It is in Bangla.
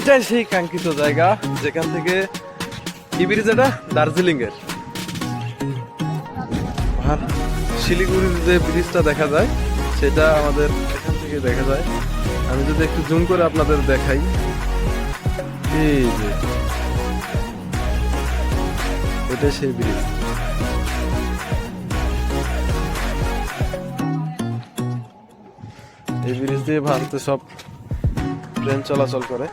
এইটাই সেই কাঙ্ক্ষিত জায়গা যেখান থেকে কি ব্রিজ, এটা দার্জিলিং এর। আর শিলিগুড়ির যে ব্রিজটা দেখা যায় সেটা আমাদের এখান থেকে দেখা যায়। আমি যদি একটু জুম করে আপনাদের দেখাই, এই যে এটাই সেই ব্রিজ। এই ব্রিজ দিয়ে ভারতে সব ট্রেন চলাচল করে।